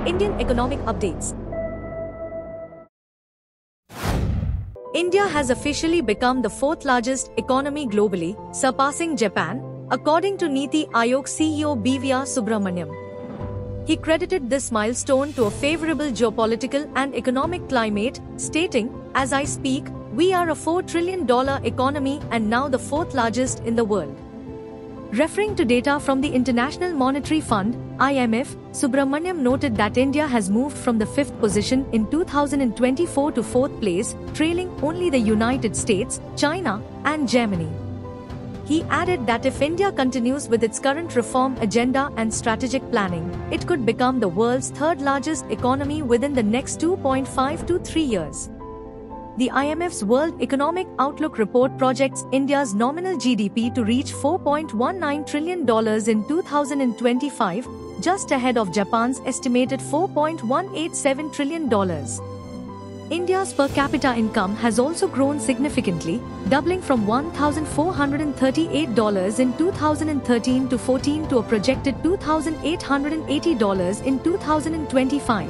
Indian economic updates. India has officially become the fourth largest economy globally, surpassing Japan, according to Niti Aayog CEO B.V.R. Subramaniam. He credited this milestone to a favorable geopolitical and economic climate, stating, "As I speak, we are a $4 trillion economy and now the fourth largest in the world." Referring to data from the International Monetary Fund, IMF, Subramaniam noted that India has moved from the fifth position in 2024 to fourth place, trailing only the United States, China, and Germany. He added that if India continues with its current reform agenda and strategic planning, it could become the world's third largest economy within the next 2.5 to 3 years. The IMF's World Economic Outlook report projects India's nominal GDP to reach $4.19 trillion in 2025, just ahead of Japan's estimated $4.187 trillion. India's per capita income has also grown significantly, doubling from $1,438 in 2013 to 14 to a projected $2,880 in 2025.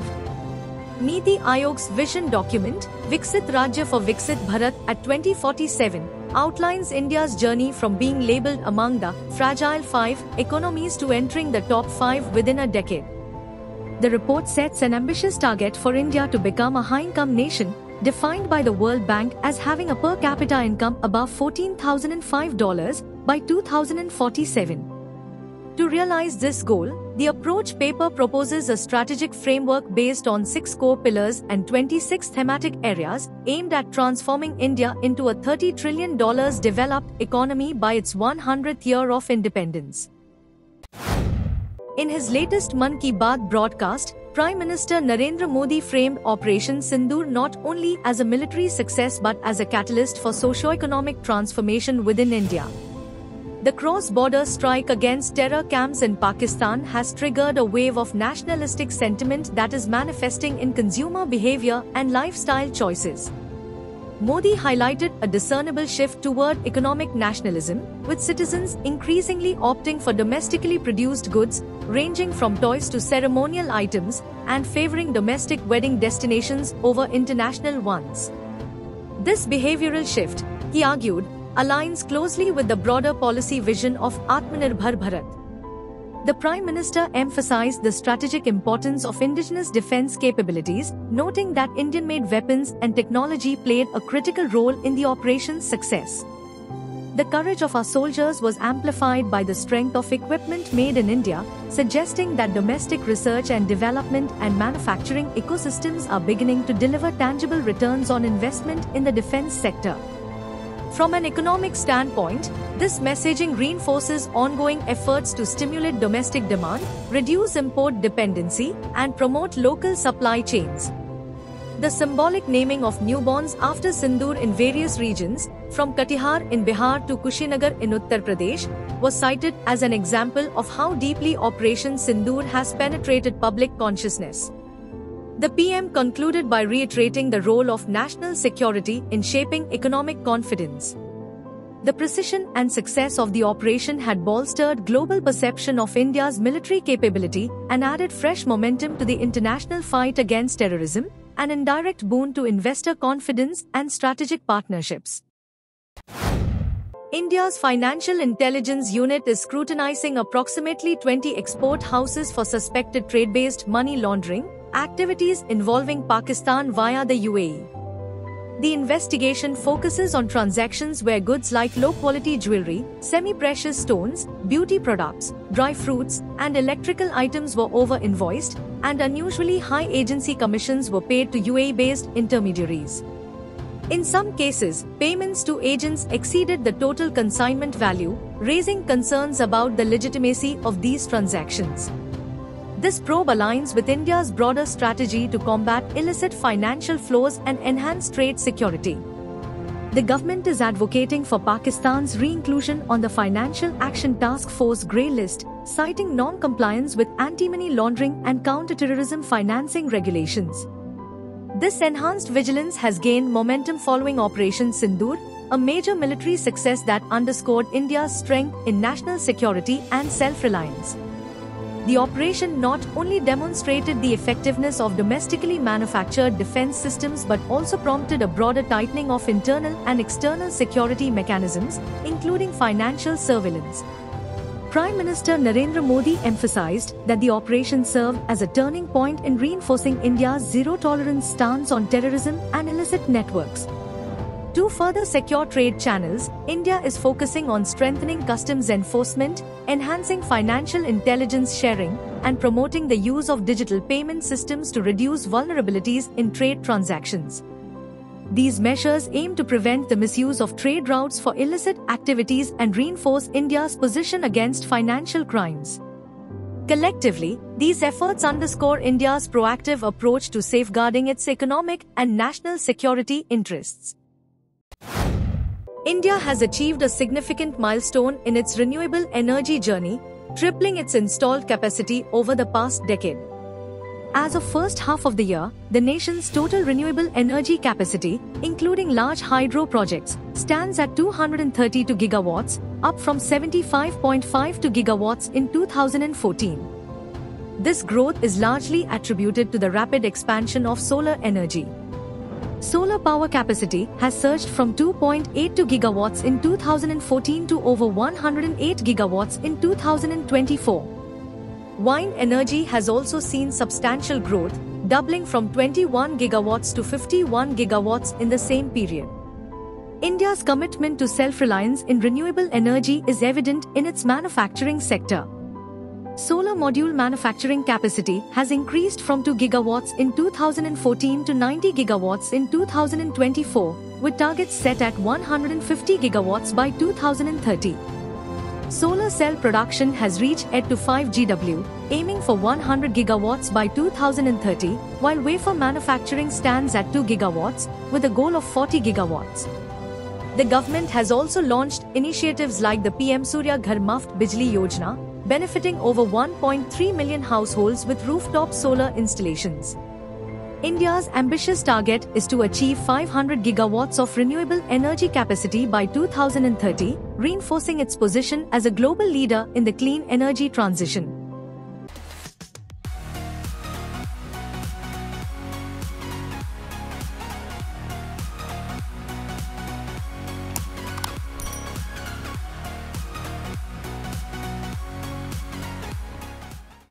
Niti Aayog's vision document, Viksit Rajya for Viksit Bharat at 2047, outlines India's journey from being labelled among the fragile 5 economies to entering the top 5 within a decade. The report sets an ambitious target for India to become a high-income nation, defined by the World Bank as having a per capita income above $14,005 by 2047. To realize this goal, the approach paper proposes a strategic framework based on 6 core pillars and 26 thematic areas, aimed at transforming India into a $30 trillion developed economy by its 100th year of independence. In his latest Mann Ki Baat broadcast, Prime Minister Narendra Modi framed Operation Sindoor not only as a military success but as a catalyst for socio-economic transformation within India. The cross-border strike against terror camps in Pakistan has triggered a wave of nationalistic sentiment that is manifesting in consumer behavior and lifestyle choices. Modi highlighted a discernible shift toward economic nationalism, with citizens increasingly opting for domestically produced goods, ranging from toys to ceremonial items, and favoring domestic wedding destinations over international ones. This behavioral shift, he argued, aligns closely with the broader policy vision of Atmanirbhar Bharat. The Prime Minister emphasized the strategic importance of indigenous defense capabilities, noting that Indian-made weapons and technology played a critical role in the operation's success. The courage of our soldiers was amplified by the strength of equipment made in India, suggesting that domestic research and development and manufacturing ecosystems are beginning to deliver tangible returns on investment in the defense sector. From an economic standpoint, this messaging reinforces ongoing efforts to stimulate domestic demand, reduce import dependency, and promote local supply chains. The symbolic naming of newborns after Sindoor in various regions, from Katihar in Bihar to Kushinagar in Uttar Pradesh, was cited as an example of how deeply Operation Sindoor has penetrated public consciousness. The PM concluded by reiterating the role of national security in shaping economic confidence. The precision and success of the operation had bolstered global perception of India's military capability and added fresh momentum to the international fight against terrorism, an indirect boon to investor confidence and strategic partnerships. India's Financial Intelligence Unit is scrutinizing approximately 20 export houses for suspected trade-based money laundering activities involving Pakistan via the UAE. The investigation focuses on transactions where goods like low-quality jewelry, semi-precious stones, beauty products, dry fruits, and electrical items were over-invoiced, and unusually high agency commissions were paid to UAE-based intermediaries. In some cases, payments to agents exceeded the total consignment value, raising concerns about the legitimacy of these transactions. This probe aligns with India's broader strategy to combat illicit financial flows and enhance trade security. The government is advocating for Pakistan's re-inclusion on the Financial Action Task Force grey list, citing non-compliance with anti-money laundering and counter-terrorism financing regulations. This enhanced vigilance has gained momentum following Operation Sindoor, a major military success that underscored India's strength in national security and self-reliance. The operation not only demonstrated the effectiveness of domestically manufactured defense systems but also prompted a broader tightening of internal and external security mechanisms, including financial surveillance. Prime Minister Narendra Modi emphasized that the operation served as a turning point in reinforcing India's zero-tolerance stance on terrorism and illicit networks. To further secure trade channels, India is focusing on strengthening customs enforcement, enhancing financial intelligence sharing, and promoting the use of digital payment systems to reduce vulnerabilities in trade transactions. These measures aim to prevent the misuse of trade routes for illicit activities and reinforce India's position against financial crimes. Collectively, these efforts underscore India's proactive approach to safeguarding its economic and national security interests. India has achieved a significant milestone in its renewable energy journey, tripling its installed capacity over the past decade. As of first half of the year, the nation's total renewable energy capacity, including large hydro projects, stands at 232 gigawatts, up from 75.52 gigawatts in 2014. This growth is largely attributed to the rapid expansion of solar energy. Solar power capacity has surged from 2.82 gigawatts in 2014 to over 108 gigawatts in 2024. Wind energy has also seen substantial growth, doubling from 21 gigawatts to 51 gigawatts in the same period. India's commitment to self-reliance in renewable energy is evident in its manufacturing sector. Solar module manufacturing capacity has increased from 2 gigawatts in 2014 to 90 gigawatts in 2024, with targets set at 150 gigawatts by 2030. Solar cell production has reached 8 to 5 GW, aiming for 100 gigawatts by 2030, while wafer manufacturing stands at 2 gigawatts, with a goal of 40 gigawatts. The government has also launched initiatives like the PM Surya Ghar Muft Bijli Yojana, benefiting over 1.3 million households with rooftop solar installations. India's ambitious target is to achieve 500 gigawatts of renewable energy capacity by 2030, reinforcing its position as a global leader in the clean energy transition.